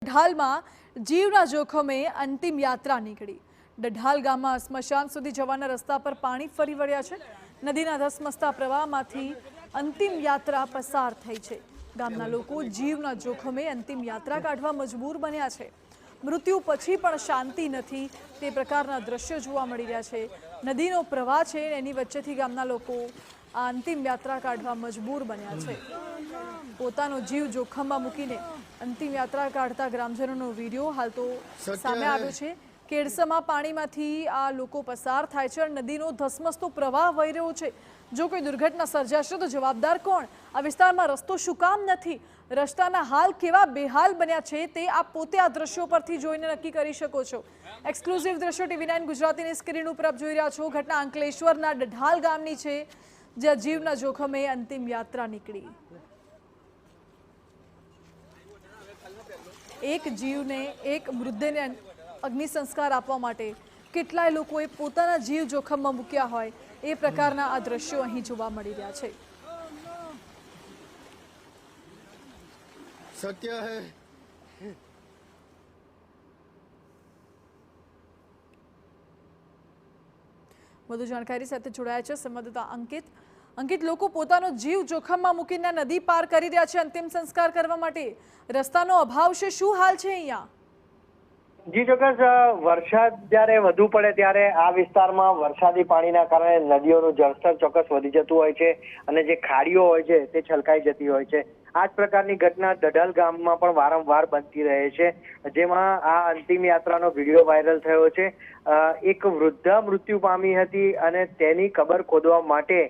ડઢાલમાં જીવના જોખમે અંતિમ યાત્રા નીકળી। ડઢાલ ગામમાં સ્મશાન સુધી જવાના રસ્તા પર પાણી ફરી વળ્યા છે। નદીના ધસમસતા પ્રવાહમાંથી અંતિમ યાત્રા પસાર થઈ છે। ગામના લોકો જીવના જોખમે અંતિમ યાત્રા કાઢવા મજબૂર બન્યા છે। મૃત્યુ પછી પણ શાંતિ નથી તે પ્રકારના દ્રશ્યો જોવા મળી રહ્યા છે। નદીનો પ્રવાહ છે એની વચ્ચેથી ગામના લોકો આ અંતિમ યાત્રા કાઢવા મજબૂર બન્યા છે। પોતાનો જીવ જોખમમાં મૂકીને અંતિમ યાત્રા કાઢતા ગ્રામજનોનો વિડીયો હાલ તો સામે આવ્યો છે। કેડસમાં પાણીમાંથી આ લોકો પસાર થાય છે અને નદીનો ધસમસતો પ્રવાહ વહી રહ્યો છે। જો કોઈ દુર્ઘટના સર્જાશે તો જવાબદાર કોણ? આ વિસ્તારમાં રસ્તો શું કામ નથી? રસ્તાના હાલ કેવા બેહાલ બન્યા છે તે આપ પોતે આ દ્રશ્યો પરથી જોઈને નક્કી કરી શકો છો। એક્સક્લુઝિવ દ્રશ્યો TV9 ગુજરાતીની સ્ક્રીન ઉપર આપ જોઈ રહ્યા છો। ઘટના અંકલેશ્વરના ડઢાલ ગામની છે, જ્યાં જીવના જોખમે અંતિમ યાત્રા નીકળી। એક જીવને, એક મૃતદેહને અગ્નિ સંસ્કાર આપવા માટે કેટલાય લોકોએ પોતાના જીવ જોખમમાં મૂક્યા હોય એ પ્રકારના આ દ્રશ્યો અહીં જોવા મળી રહ્યા છે। સત્ય હૈ વધુ જાણકારી સાથે જોડાયા છે સંવાદદાતા અંકિત, લોકો પોતાનો જીવ જોખમમાં મૂકીને નદી પાર કરી રહ્યા છે અંતિમ સંસ્કાર કરવા માટે। રસ્તાનો અભાવ છે, શું હાલ છે અહીંયા? જી ચોક્કસ, વરસાદ જ્યારે વધુ પડે ત્યારે આ વિસ્તારમાં વરસાદી પાણીના કારણે નદીઓનું જળસ્તર ચોક્કસ વધી જતું હોય છે અને જે ખાડીઓ હોય છે તે છલકાઈ જતી હોય છે। આ જ પ્રકારની ઘટના ડઢાલ ગામમાં પણ વારંવાર બનતી રહે છે, જેમાં આ અંતિમ યાત્રાનો વિડીયો વાયરલ થયો છે। એક વૃદ્ધા મૃત્યુ પામી હતી અને તેની કબર ખોદવા માટે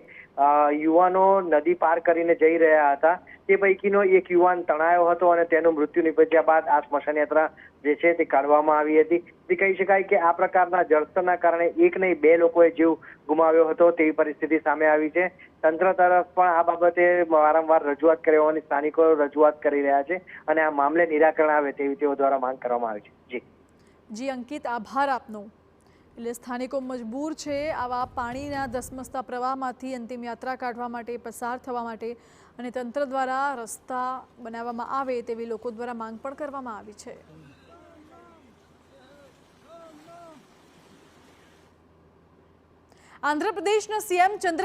યુવાનો નદી પાર કરીને જઈ રહ્યા હતા। તે પૈકીનો એક યુવાન તણાયો હતો અને તેનું મૃત્યુ નિપજ્યા બાદ આ સ્મશાન યાત્રા જે છે તે કાઢવામાં આવી હતી। તે કહી શકાય કે આ પ્રકારના જળસ્તરના કારણે એક નહીં બે લોકોએ જીવ ગુમાવ્યો હતો તેવી પરિસ્થિતિ સામે આવી છે। તંત્ર તરફ પણ આ બાબતે વારંવાર રજૂઆત કરી હોવાની સ્થાનિકો રજૂઆત કરી રહ્યા છે અને આ મામલે નિરાકરણ આવે તેવી તેઓ દ્વારા માંગ કરવામાં આવી છે। જી અંકિત, આભાર આપનો। એટલે સ્થાનિકો મજબૂર છે આવા પાણીના ધસમસતા પ્રવાહમાંથી અંતિમ યાત્રા કાઢવા માટે, પસાર થવા માટે, અને તંત્ર દ્વારા રસ્તા બનાવવામાં આવે તેવી લોકો દ્વારા માંગ પણ કરવામાં આવી છે। આંધ્રપ્રદેશના સીએમ ચંદ્ર